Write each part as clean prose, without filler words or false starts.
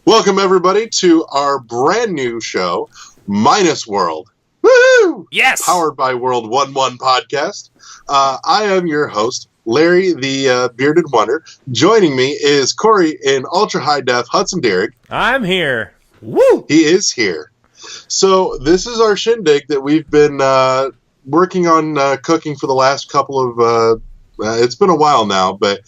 Welcome, everybody, to our brand new show, Minus World. Woo! Yes! Powered by World 1-1 Podcast. I am your host, Larry the Bearded Wonder. Joining me is Corey in Ultra High Def Hudson Derrick. I'm here. Woo! He is here. So this is our shindig that we've been working on cooking for the last couple of it's been a while now, but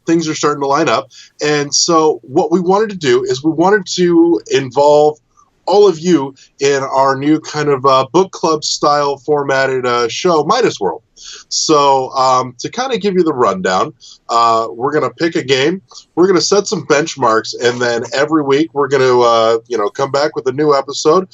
things are starting to line up. And so what we wanted to do is we wanted to involve all of you in our new kind of book club style formatted show, Minus World. So to kind of give you the rundown, we're going to pick a game. We're going to set some benchmarks, and then every week we're going to come back with a new episode,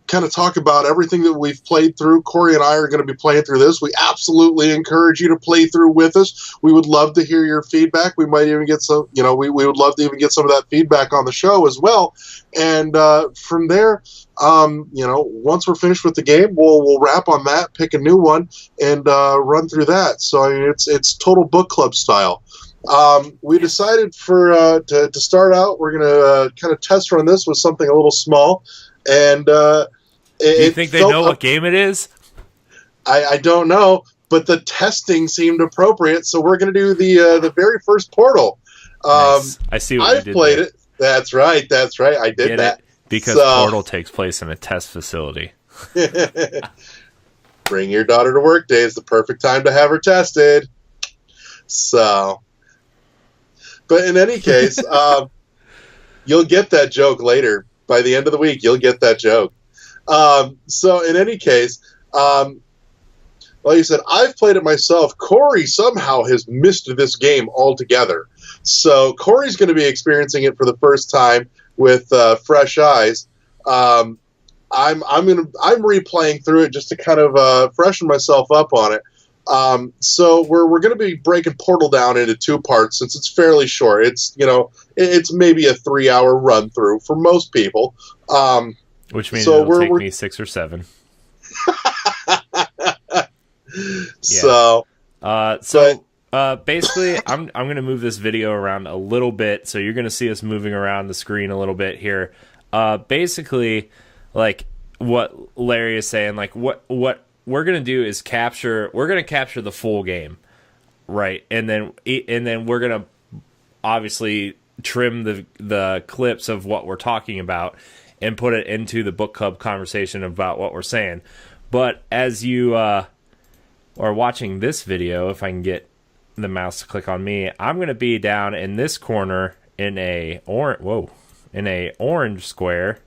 kind of talk about everything that we've played through. Corey and I are going to be playing through this. We absolutely encourage you to play through with us. We would love to hear your feedback. We might even get some, we would love to even get some of that feedback on the show as well. And from there, once we're finished with the game, we'll wrap on that, pick a new one, and run through that. So I mean, it's total book club style. We decided to start out, we're going to kind of test run this with something a little small. And do you think they know what game it is? I don't know, but the testing seemed appropriate, so we're going to do the very first Portal. Nice. I see what I've played it. That's right. I did that. Because Portal takes place in a test facility. Bring your daughter to work day is the perfect time to have her tested. So, but in any case, you'll get that joke later. By the end of the week, you'll get that joke. So in any case, like you said, I've played it myself. Corey somehow has missed this game altogether. So Corey's going to be experiencing it for the first time with fresh eyes. I'm replaying through it just to kind of freshen myself up on it. So we're going to be breaking Portal down into two parts since it's fairly short. It's it's maybe a 3-hour run through for most people. Which means it'll take me 6 or 7. So basically, I'm going to move this video around a little bit, so you're going to see us moving around the screen a little bit here. Basically, like what Larry is saying, like what we're going to do is capture the full game, right? And then we're going to obviously trim the clips of what we're talking about and put it into the book club conversation about what we're saying. But as you are watching this video, if I can get the mouse to click on me, I'm going to be down in this corner in a orange square,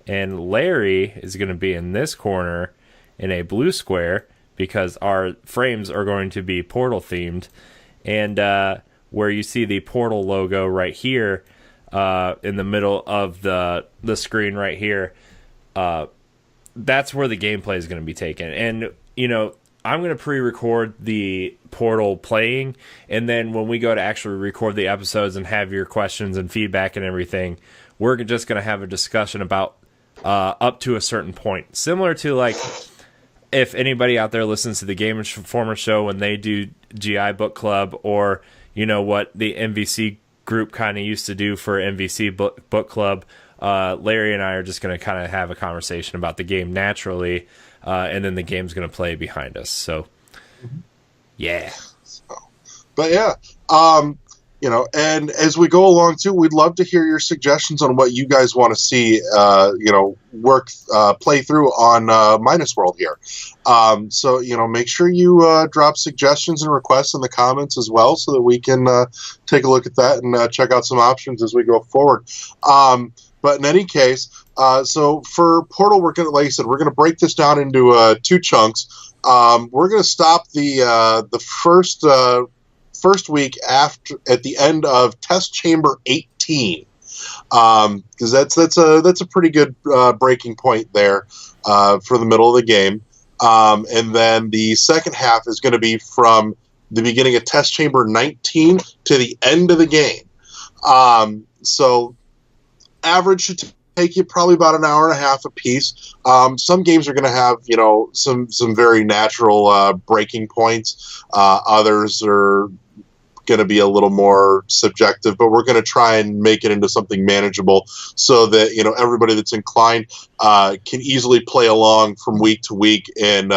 and Larry is going to be in this corner in a blue square because our frames are going to be Portal themed. And where you see the Portal logo right here in the middle of the screen right here, that's where the gameplay is going to be taken. And I'm going to pre-record the Portal playing, and then when we go to actually record the episodes and have your questions and feedback and everything, we're just going to have a discussion about up to a certain point. Similar to, like, if anybody out there listens to the Game Informer show when they do GI Book Club, or, what the MVC group kind of used to do for MVC Book Club, Larry and I are just going to kind of have a conversation about the game naturally, and then the game's going to play behind us. So, yeah. But yeah, and as we go along too, we'd love to hear your suggestions on what you guys want to see, play through on Minus World here. So make sure you drop suggestions and requests in the comments as well, so that we can take a look at that and check out some options as we go forward. But in any case, so for Portal, we're gonna break this down into 2 chunks. We're gonna stop the first week at the end of Test Chamber 18, because that's a pretty good breaking point there for the middle of the game. And then the second half is going to be from the beginning of Test Chamber 19 to the end of the game. So average should take you probably about an hour and a half a piece. Some games are going to have, some very natural breaking points. Others are going to be a little more subjective, but we're going to try and make it into something manageable so that, everybody that's inclined can easily play along from week to week and,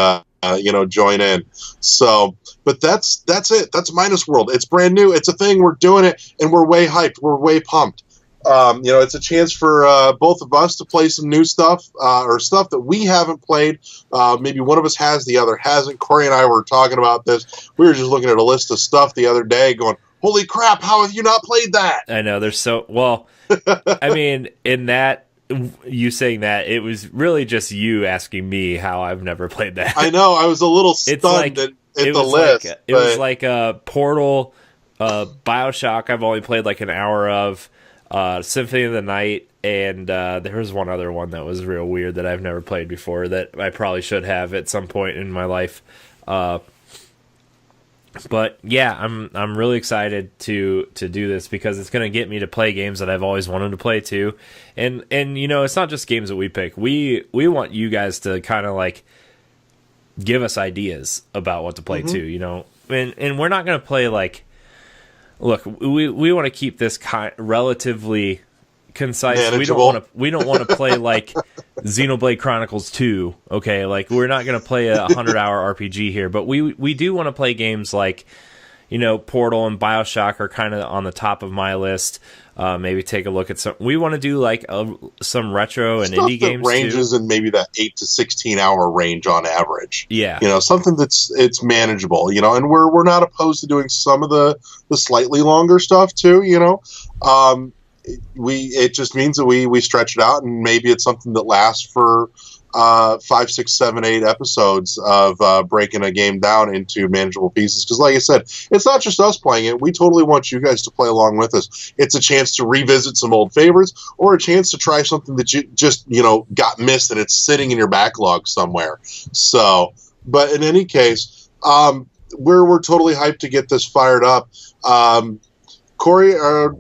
join in. So, but that's it. That's Minus World. It's brand new. It's a thing. We're doing it, and we're way hyped. We're way pumped. It's a chance for both of us to play some new stuff or stuff that we haven't played. Maybe one of us has, the other hasn't. Corey and I were talking about this. We were just looking at a list of stuff the other day going, holy crap, how have you not played that? I know, there's so... Well, I mean, in that, you saying that, it was really just you asking me how I've never played that. I know, I was a little stunned at the list. It was like a Portal, BioShock I've only played like an hour of, Symphony of the Night, and there was one other one that was real weird that I've never played before that I probably should have at some point in my life. But yeah, I'm really excited to do this because it's going to get me to play games that I've always wanted to play too. And it's not just games that we pick. We want you guys to kind of like give us ideas about what to play too, And we're not going to play like... Look, we want to keep this relatively concise. Manageable. We don't want to play like Xenoblade Chronicles 2. Okay, like we're not going to play a 100-hour RPG here, but we do want to play games like Portal and BioShock are kind of on the top of my list. Maybe take a look at some. We want to do like some retro and indie games ranges too. In maybe that 8 to 16 hour range on average. Yeah, something it's manageable. And we're not opposed to doing some of the slightly longer stuff too. It just means that we stretch it out, and maybe it's something that lasts for 5, 6, 7, 8 episodes of breaking a game down into manageable pieces. Because like I said, it's not just us playing it. We totally want you guys to play along with us. It's a chance to revisit some old favorites, or a chance to try something that you just, got missed and it's sitting in your backlog somewhere. So, but in any case, we're totally hyped to get this fired up. Corey,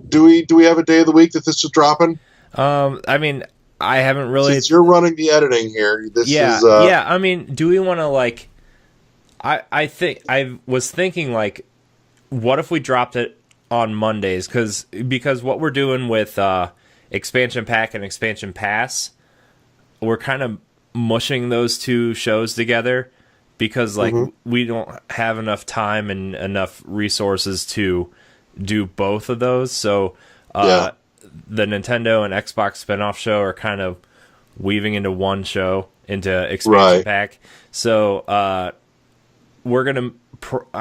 do we have a day of the week that this is dropping? I mean, I haven't really... Since you're running the editing here, this is... Yeah, I mean, do we want to, like... I was thinking, like, what if we dropped it on Mondays? Because what we're doing with Expansion Pack and Expansion Pass, we're kind of mushing those two shows together because, like, we don't have enough time and enough resources to do both of those. So, the Nintendo and Xbox spinoff show are kind of weaving into one show, into Expansion Pack. So we're going to...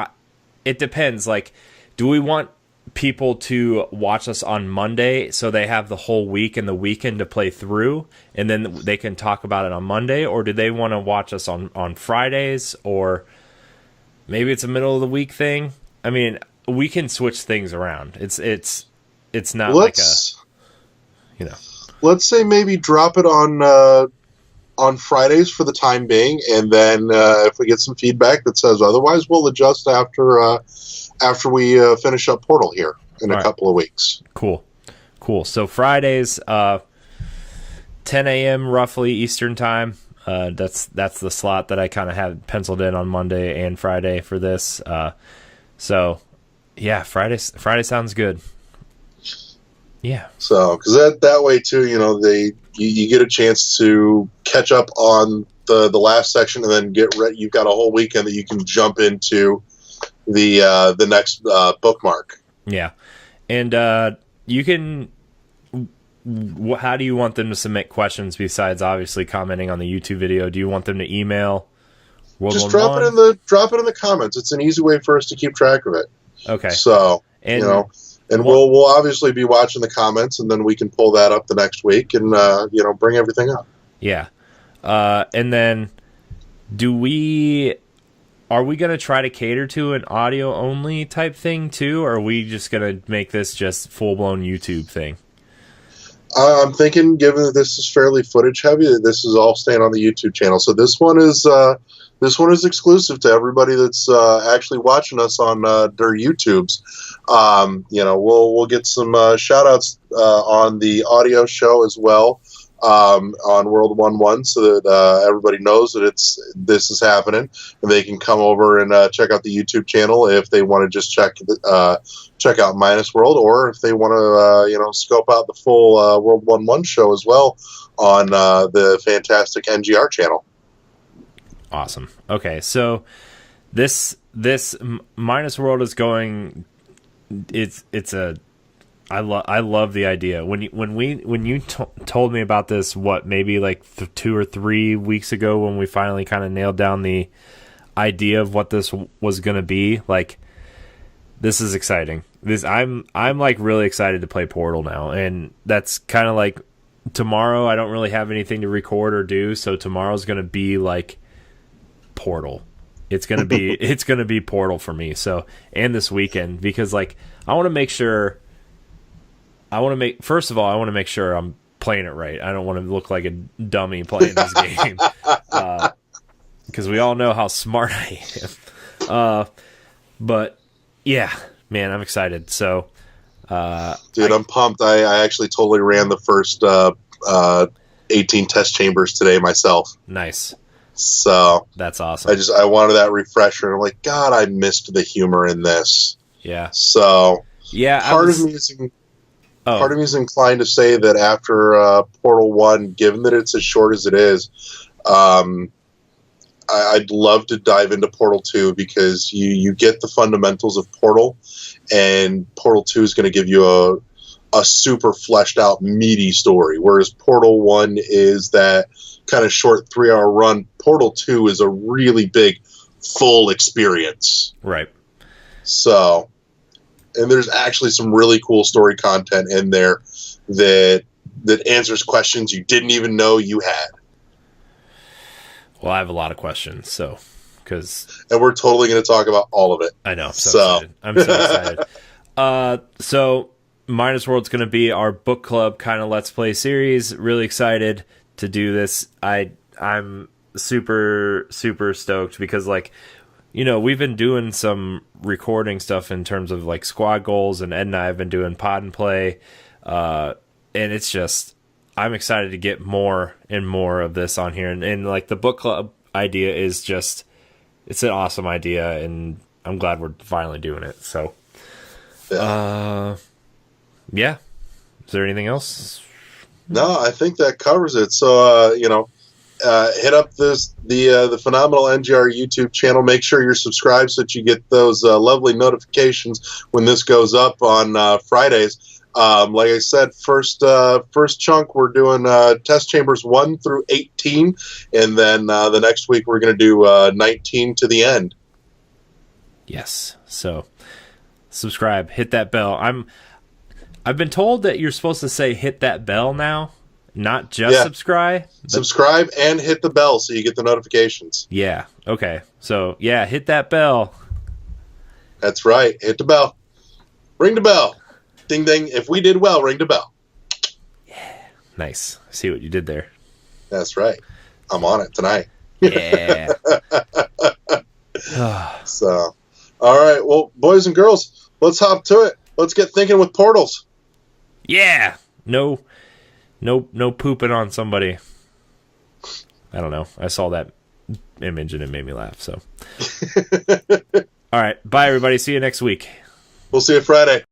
it depends. Like, do we want people to watch us on Monday so they have the whole week and the weekend to play through, and then they can talk about it on Monday? Or do they want to watch us on Fridays? Or maybe it's a middle of the week thing? I mean, we can switch things around. It's not like a... Let's say maybe drop it on Fridays for the time being, and then if we get some feedback that says otherwise, we'll adjust after we finish up Portal here in a couple of weeks. Cool. So Fridays, 10 a.m. roughly Eastern time. That's the slot that I kind of had penciled in on Monday and Friday for this. So yeah, Friday sounds good. Yeah. So, because that way too, you get a chance to catch up on the last section, and then get ready. You've got a whole weekend that you can jump into the next bookmark. Yeah, and you can. How do you want them to submit questions besides obviously commenting on the YouTube video? Do you want them to email? Just drop it in the comments. It's an easy way for us to keep track of it. Okay. So and we'll obviously be watching the comments, and then we can pull that up the next week and bring everything up. Yeah. And then are we going to try to cater to an audio only type thing too, or are we just going to make this just full blown YouTube thing? I'm thinking, given that this is fairly footage heavy, that this is all staying on the YouTube channel. So this one is exclusive to everybody that's actually watching us on their YouTubes. We'll get some shout outs on the audio show as well. on World 1-1 so that everybody knows that this is happening, and they can come over and check out the YouTube channel if they want to just check out Minus World, or if they want to scope out the full World 1-1 show as well on the fantastic NGR channel. Awesome. Okay, so this Minus World is going. I love the idea. When you told me about this, maybe like 2 or 3 weeks ago, when we finally kind of nailed down the idea of what this was going to be, like, this is exciting. I'm like really excited to play Portal now, and that's kind of like tomorrow. I don't really have anything to record or do, so tomorrow's going to be like Portal. It's going to be Portal for me. So, and this weekend, because like I want to make sure. First of all, I want to make sure I'm playing it right. I don't want to look like a dummy playing this game, because we all know how smart I am. But yeah, man, I'm excited. So, dude, I'm pumped. I actually totally ran the first 18 test chambers today myself. Nice. So that's awesome. I wanted that refresher, and I'm like, God, I missed the humor in this. Yeah. So yeah, part of me is inclined to say that after Portal 1, given that it's as short as it is, I'd love to dive into Portal 2, because you get the fundamentals of Portal, and Portal 2 is going to give you a super fleshed out, meaty story, whereas Portal 1 is that kind of short 3-hour run. Portal 2 is a really big, full experience. Right. So... and there's actually some really cool story content in there that answers questions you didn't even know you had. Well, I have a lot of questions, and we're totally going to talk about all of it. I know. I'm so excited. So Minus World's going to be our book club kind of Let's Play series. Really excited to do this. I'm super, super stoked, because like, we've been doing some recording stuff in terms of like squad goals, and Ed and I have been doing pod and play. And it's just, I'm excited to get more and more of this on here. And like the book club idea is just, it's an awesome idea, and I'm glad we're finally doing it. So, yeah. Is there anything else? No, I think that covers it. So, hit up the Phenomenal NGR YouTube channel. Make sure you're subscribed so that you get those lovely notifications when this goes up on Fridays. Like I said, first chunk we're doing test chambers 1 through 18, and then the next week we're going to do 19 to the end. Yes. So subscribe, hit that bell. I've been told that you're supposed to say hit that bell now. Not just subscribe. Subscribe and hit the bell so you get the notifications. Yeah. Okay. So, yeah, hit that bell. That's right. Hit the bell. Ring the bell. Ding, ding. If we did well, ring the bell. Yeah. Nice. I see what you did there. That's right. I'm on it tonight. Yeah. So, all right. Well, boys and girls, let's hop to it. Let's get thinking with portals. Yeah. No pooping on somebody. I don't know. I saw that image and it made me laugh. So, all right. Bye, everybody. See you next week. We'll see you Friday.